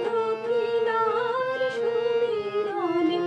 দক্ষিণার সুমিরনে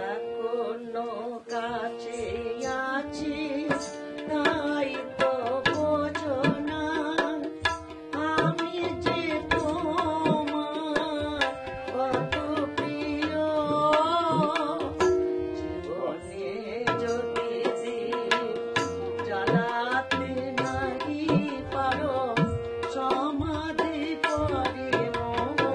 এখনো কাছে আছি তাই তো বোঝো না আমি যে তোমার কত প্রিয় জীবনে যদি জ্বালাতে নাহি পারো সমাধি করে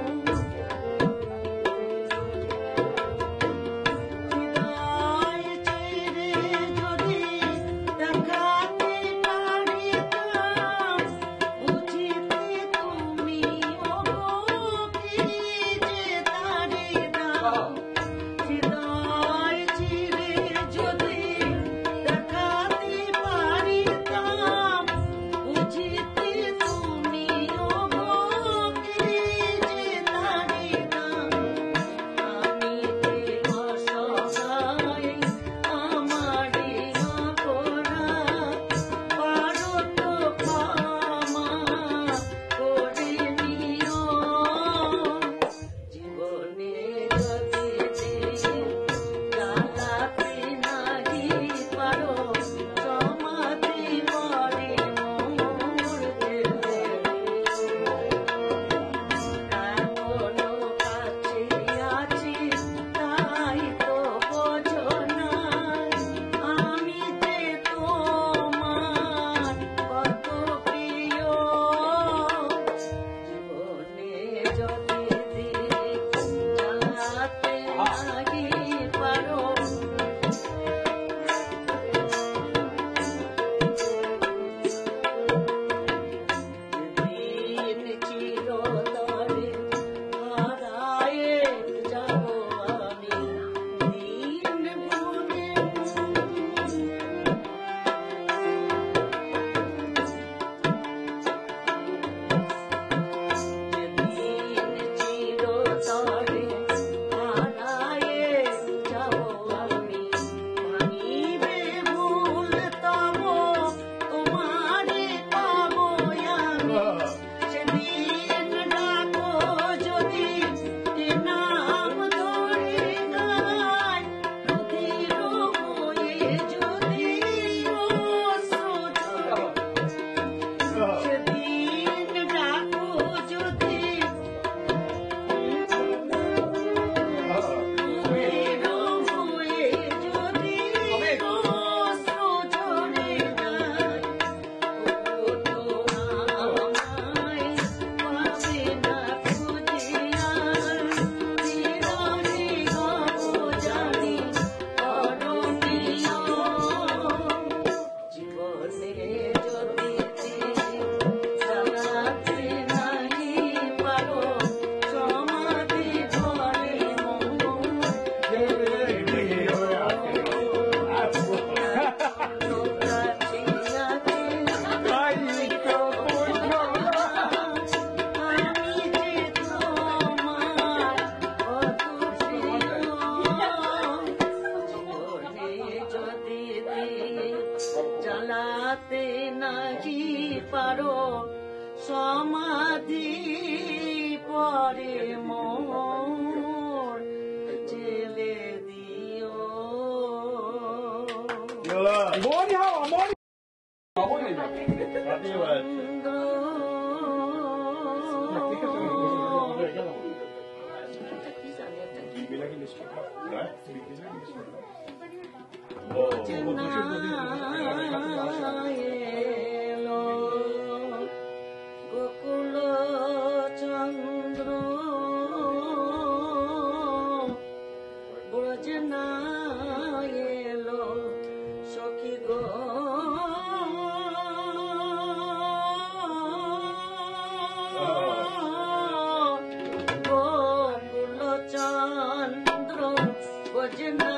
জ্বালাতে নাহি পারো সমাধি পরে মোর জেলে দিও। গোকুল চন্দ্র ব্রজনা এলো সখী গো গোকুল চন্দ্র ব্রজনা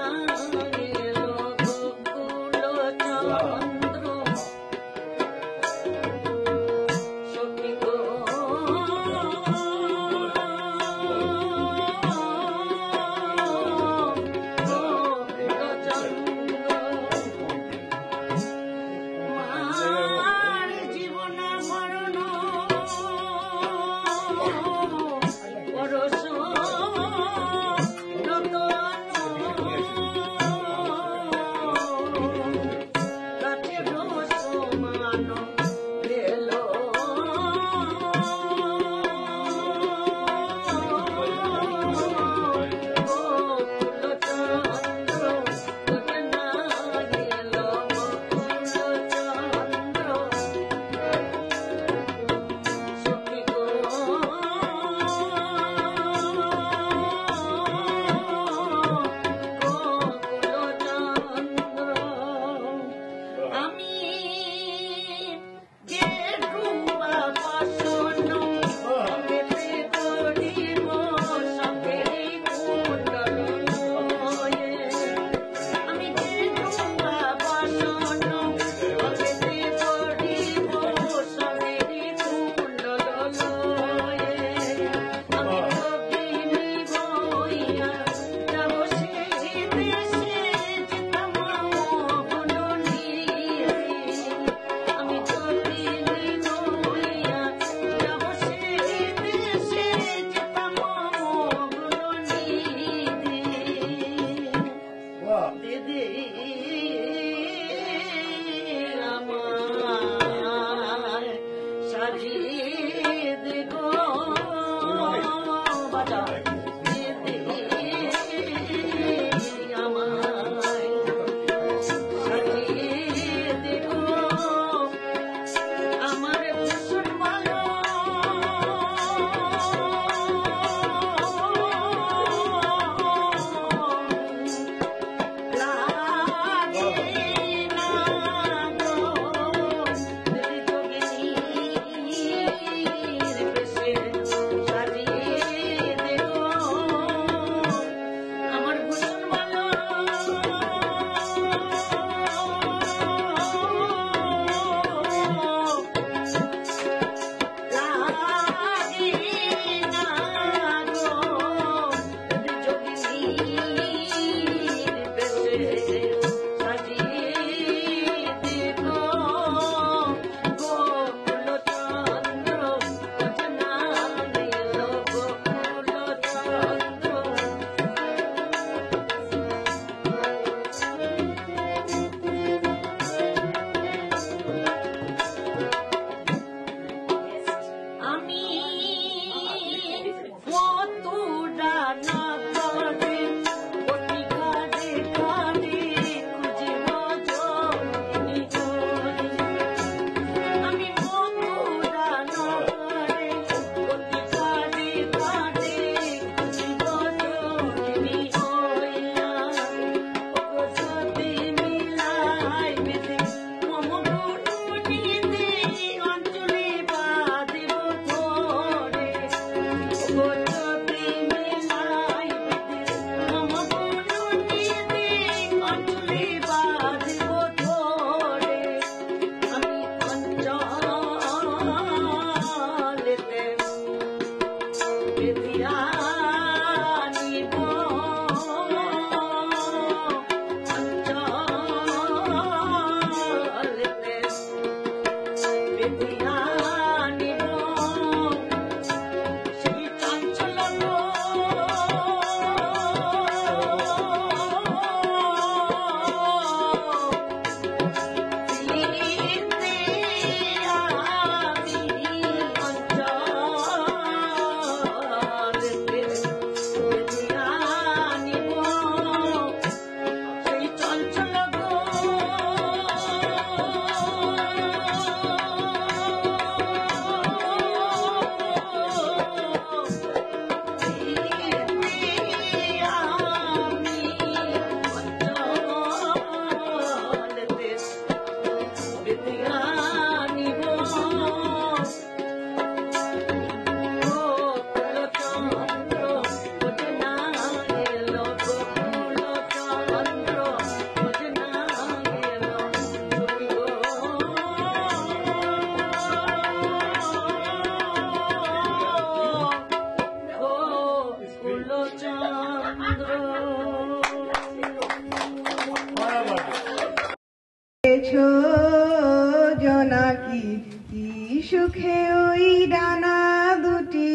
জোনাকি কি সুখে ওই ডানা দুটি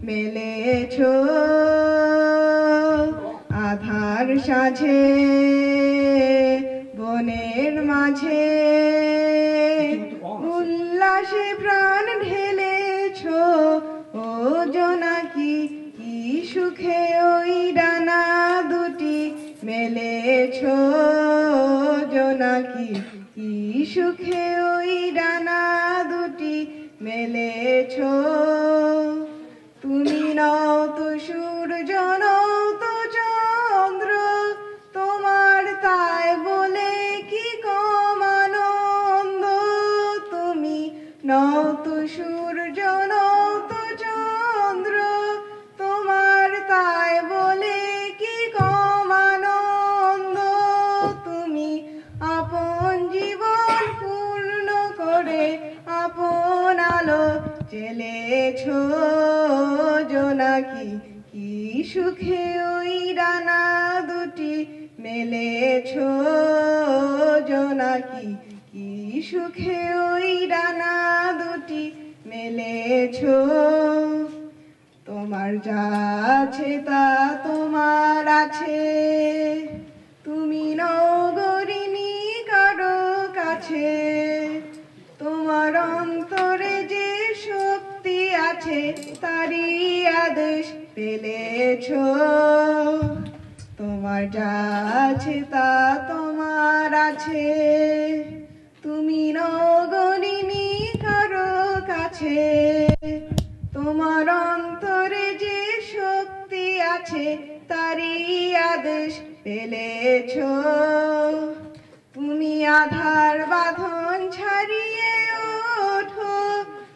মেলেছ আধার সাঝে বনের মাঝে উল্লাসে প্রাণ ঢেলেছ ও জোনাকি কি সুখে ওই ডানা দুটি মেলেছ জোনাকি কি সুখে ওই ডানা দুটি মেলেছ তুমি নও তো সূর্য নও তো চন্দ্র তোমার তাই বলে কি কম আনন্দ তুমি নও তো সূর্য নও তো চন্দ্র তোমার তাই বলে কি কম আনন্দ তুমি আপন জীবন পূর্ণ করে আপন আলো জেলেছ জোনাকি কি সুখে ওই ডানা দুটি মেলেছ জোনাকি কি সুখে ওই ডানা দুটি মেলেছ তোমার যা আছে তা তোমার আছে তুমি নগরিনী কারো কাছে তোমার অন্তরে যে শক্তি আছে আছে তারই আদেশ পেলেছ। তোমার যা আছে তা তোমার আছে, তুমি নগরিনী কারো কাছে। তোমার অন্তরে যে শক্তি আছে তারই আদেশ পেলেছ। তুমি আধার বাঁধন ছাড়িয়ে ওঠো,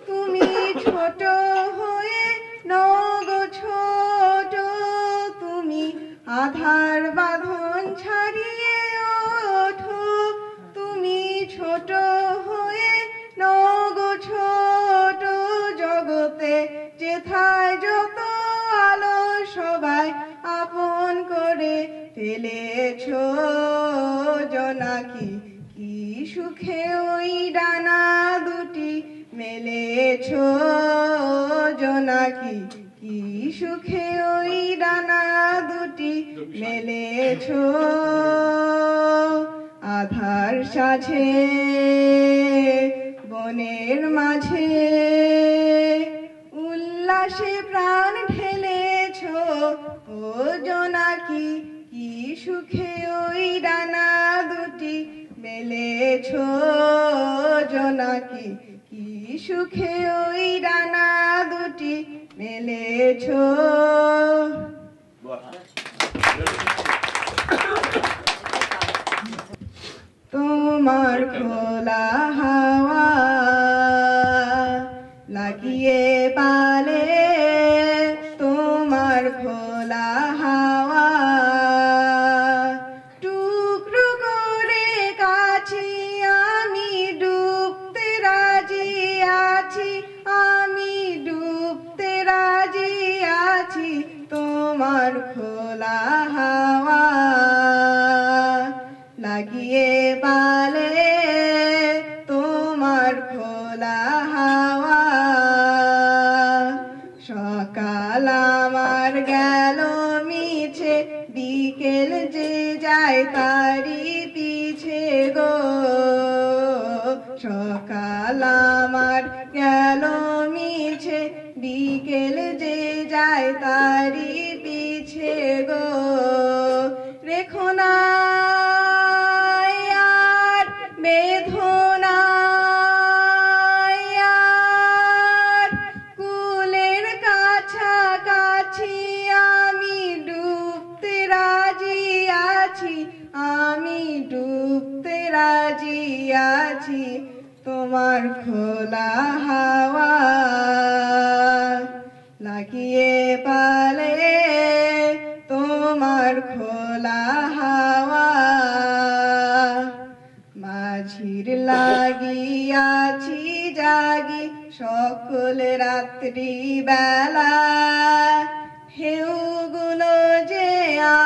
তুমি ছোট হয়ে নগো ছোট। তুমি আধার বাঁধন ছাড়িয়ে ওঠো, তুমি ছোট হয়ে নগো ছোট। জগতে যেথায় যত আলো সবাই আপন করে ফেলেছ। জোনাকি কি সুখে ওই ডানা দুটি মেলেছ। জোনাকি কি সুখে ওই ডানা দুটি মেলেছ। আধার সাঝে বনের মাঝে উল্লাসে প্রাণ ঢেলেছ। ও জোনাকি কি সুখে ওই ডানা দুটি মেলেছ। জোনাকি কি সুখে ওই ডানা দুটি মেলেছ। তোমার খোলা হাওয়া লাগিয়ে পালে, তোমার খোলা হাওয়া টুকরো করে কাছি আমি ডুবতে রাজি আছি। আমি ডুবতে রাজি আছি। তোমার খোলা হাওয়া লাগিয়ে পালে, তোমার খোলা হাওয়া। সকাল আমার গেল মিছে, বিকেল যে যায় তারি পিছে গো। সকাল আমার গেল মিছে, বিকেল যে যায় তারি পিছে গো। রেখো না বেদনা কুলের কাছাকাছি, আমি ডুবতে রাজি আছি। আমি ডুবতে রাজি আছি। তোমার খোলা হাওয়া লাগিয়ে পালে, তোমার খোলা হাওয়া। মাঝির লাগিয়াছি জাগি সকল রাত্রি বেলা, ঢেউগুলো যে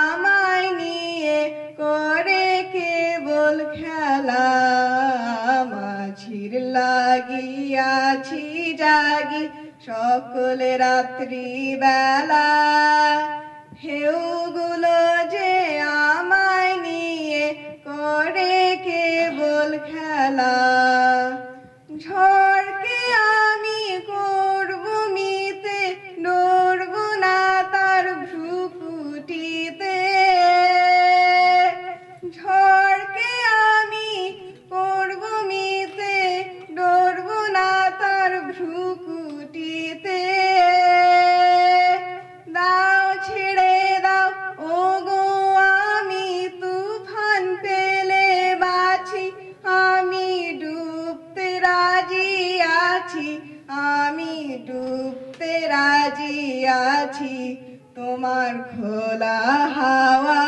আমায় নিয়ে করে কেবল খেলা। মাঝির লাগিয়াছি জাগি সকল রাত্রি বেলা, ঢেউগুলো যে আমায় নিয়ে করে কেবল খেলা। ঝড়কে আমি করব মিতে, নড়ব না তার ভ্রুকুটিতে। ঝড়কে আমি করব মিতে, নড়ব না তার ভ্রুকুটিতে। দাও ছেড়ে দাও ও গো আমি তুফান পেলে বাছি। আমি ডুবতে রাজি আছি। আমি ডুবতে রাজি আছি। তোমার খোলা হাওয়া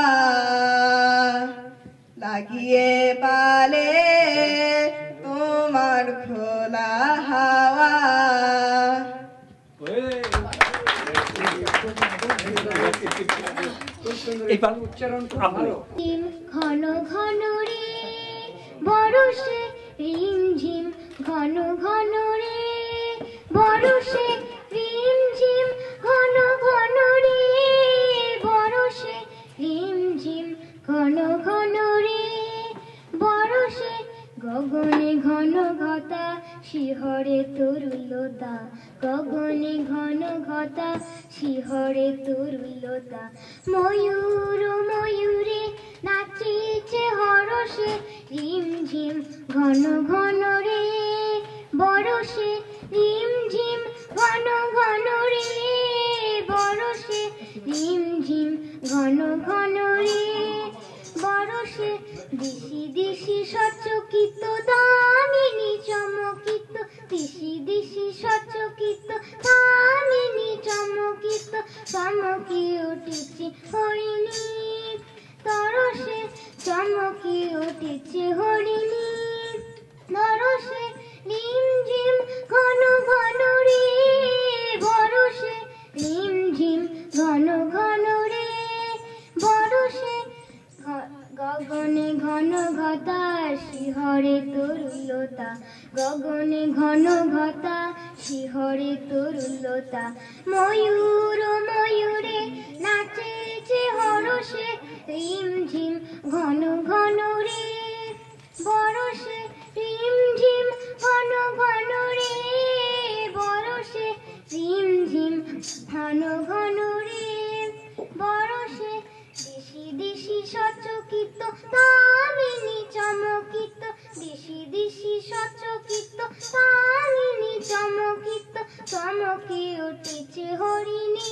লাগিয়ে পালে, তোমার খোলা হাওয়া। ঘন ঘন রে বরষে রিমঝিম, ঘন ঘন রে বরষে রিমঝিম, ঘন ঘন রে বরষে রিমঝিম, ঘন ঘন রে বরষে। গগনে ঘন ঘটা শিহরে তরুলতা, গগনে গগনে ঘন ঘটা শিহরে তরুলতা ময়ূর ময়ূরে নাচিছে হরষে রিমঝিম ঘন ঘন রে বরষে রিমঝিম ঘন ঘন রে বরষে রিমঝিম ঘন ঘন রে বরষে দিশি দিশি সচকিত দামিনী চমকিত দিশি দিশি সচকিত দামিনী চমকিত চমকি উঠেছে হরিণী তরসে চমকি উঠেছে হরিণী নরসে রিমঝিম ঘন ঘন রে বরষে রিমঝিম ঘন ঘন রে বরষে গগনে ঘন ঘটা শিহরে তরুলতা গগনে ঘন ঘটা শিহরে তরুলতা ময়ূর ময়ূরে নাচেছে হরষে রিমঝিম ঘন ঘন রে বরষে রিমঝিম ঘন ঘন রে বরষে রিমঝিম ঘন ঘন রে বরষে দিশি দিশি সচকিত দামিনী চমকিত দিশি দিশি সচকিত দামিনী চমকিত চমকি উঠেছে হরিণী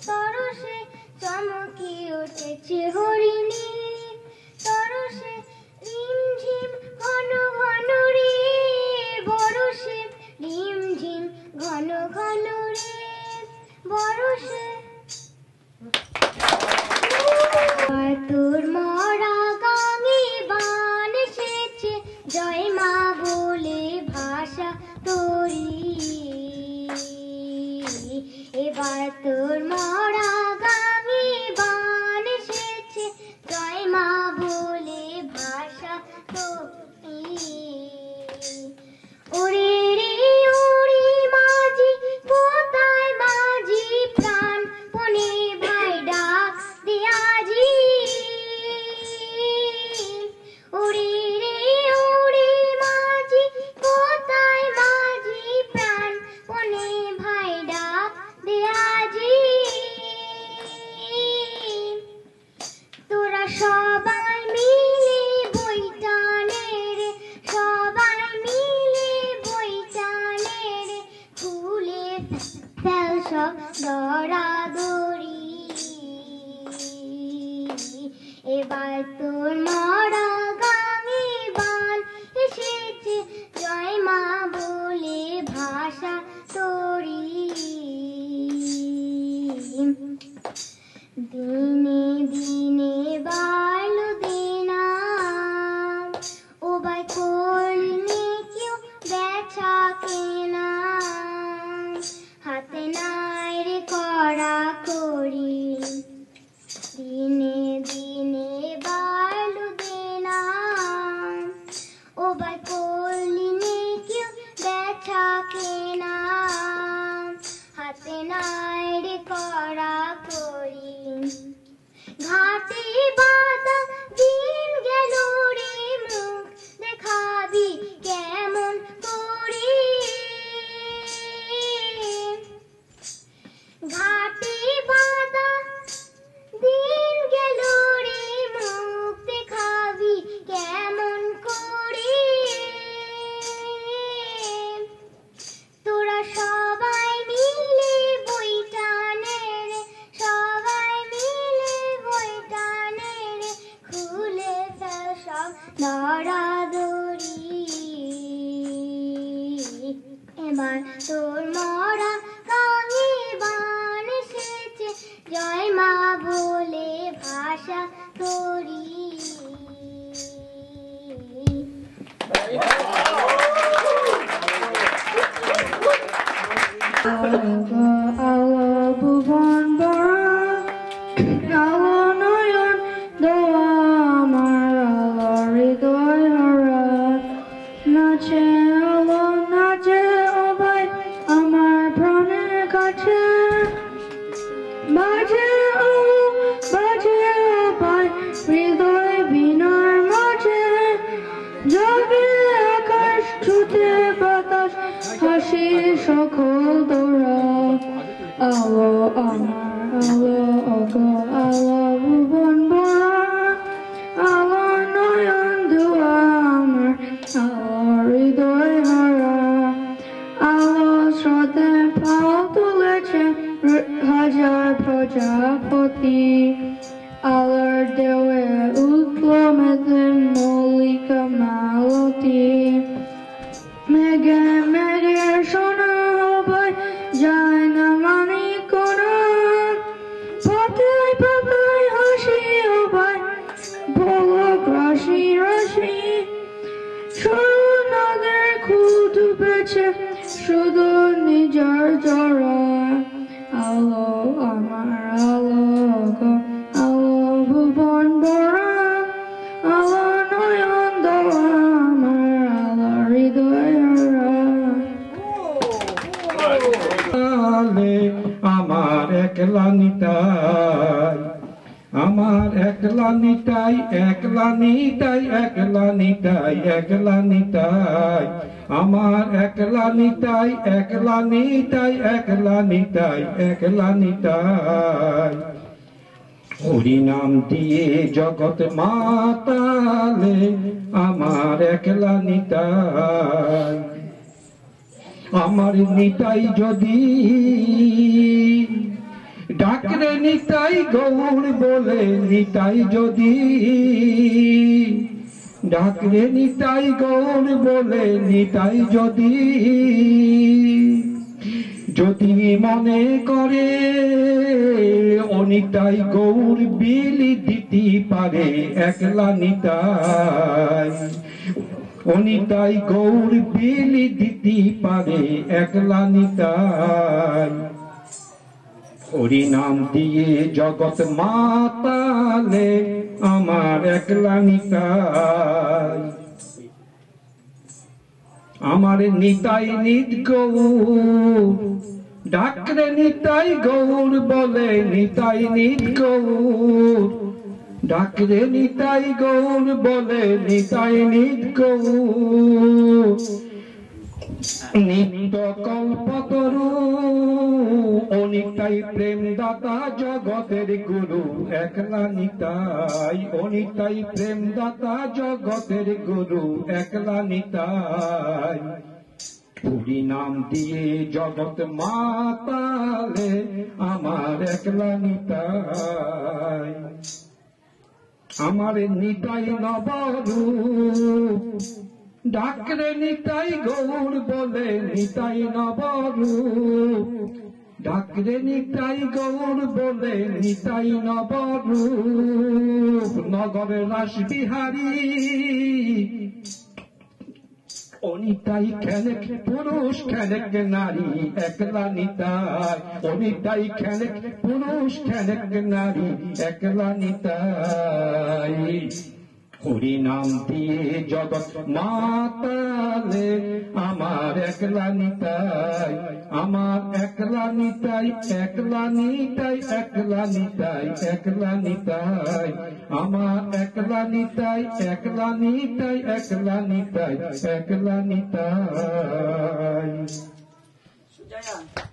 তরসে চমকি উঠেছে হরিণী তরসে রিমঝিম ঘন ঘন রে বরষে রিমঝিম ঘন ঘন রে বরষে তোর মরা গাঙে বান এসেছে জয় মা বলে ভাষা তোরি এবার তোর মরা গাঙে বান এসেছে জয় মা বলে ভাষা তোরি ওরে রে ওরে মাঝি কোথায় মাঝি প্রাণ পনে ভাই ডাক দিয়াজি ওরে রে ওরে মাঝি কোথায় মাঝি প্রাণ পনে ভাই ডাক দিয়াজি তোরা সবাই মিলে বইটানে রে সবাই মিলে বইটানে রে খুলে ফেল সব দরাদরি এবার তোর মরা গাঙে বান এসেছে জয় মা বলে ভাষা তোরি দিনে দিনে বাড়লো দেনা ও বাই করলে কেউ বেচা কেনা হাতে নাই রে করা করি দিনে দিনে বাড়লো দেনা ও বাই করলে কেউ বেচা কেনা হাতে নাই রে করা করি ঘাটে বাঁধা দিন গেল রে মুখ দেখাবি কেমন করে ঘাটে বাঁধা দিন গেল রে মুখ দেখাবি কেমন করে তোরা সবাই মিলে বইটানে রে সবাই মিলে বইটানে রে খুলে ফেল সব দরাদরি এবার তোর মরা গাঙে বান এসেছে জয় মা বলে ভাষা তোরি ভুবন বড় নয়ন দোয়া আমার হৃদয় হরা নাচে আলো নাচে ও ভাই আমার প্রাণের কাছে বাজে ও ভাই হৃদয় বিনার মাঝে যাবে আকাশ ছুটে বাতাস হাসি সকল দৌড়া আমার আলো ওগো আলো ভুবন ভরা আলো নয়ন দুয়া আমার আলো হৃদয় হারা আলো স্রোতে পাল তুলেছে হাজার প্রজাপতি আলোর ঢেউয়ে উঠল মেঘে মল্লিকা মালতী মেঘে মেঘে সোনা হবে যায় না মানি কোনা পাতায় পাতায় হাসি হবে পলক রাশি রাশি সরু নদের কুল ডুবেছে শুধু নিজের জড়া আলো আমার আলো গো আলো ভুবন ভরা আলো নয়ন দেওয়া আমার আলো হৃদয় হারা আমার একলা নিতাই আমার একলা নিতাই একলা নিতাই একলা নিতাই একলা নিতাই আমার একলা নিতাই একলা নিতাই একলা নিতাই একলা নিতাই হরি নাম দিয়ে জগৎ মাতালে আমার একলা নিতাই আমার নিতাই যদি ডাকরে নিতাই গৌর বলে নিতাই যদি ডাকরে নিতাই গৌর বলে নিতাই যদি যদি মনে করে অনিতাই গৌর বিলি দিতে পারে একলা নিতাই অনিতাই গৌর বিলি দিতে পারে একলা নিতাই হরি নাম দিয়ে জগৎ মাতালে আমার একলা নিতাই আমার নিতাই নিত গৌর ডাকরে নিতাই গৌর বলে নিতাই নিত গৌর ডাকরে নিতাই গৌর বলে নিতাই নিত গৌর নিত্য কল্পতরু অনিতাই প্রেম দাতা জগতের গুরু একলা নিতাই অনিতাই প্রেম দাতা জগতের গুরু একলা নিতাই হরি নাম দিয়ে জগৎ মাতালে আমার একলা নিতাই আমার নিতাই নবরূপ ডাকরে নিতাই গৌর বলে নিতাই নবরূপ ডাকরে নিতাই গৌর বলে নিতাই নবরূপ নগর রাস বিহারী অনিতাই খেলেক পুরুষ খেলেক নারী একলা নিতাই অনিতাই খেলেক পুরুষ খেলেক নারী একলা নিতাই হরি নাম দিয়ে জগৎ মাতালে আমার একলা নিতাই আমার একলা নিতাই একলা নিতাই একলা নিতাই একলা নিতাই আমার একলা নিতাই একলা নিতাই একলা নিতাই একলা নিতাই Sujaya.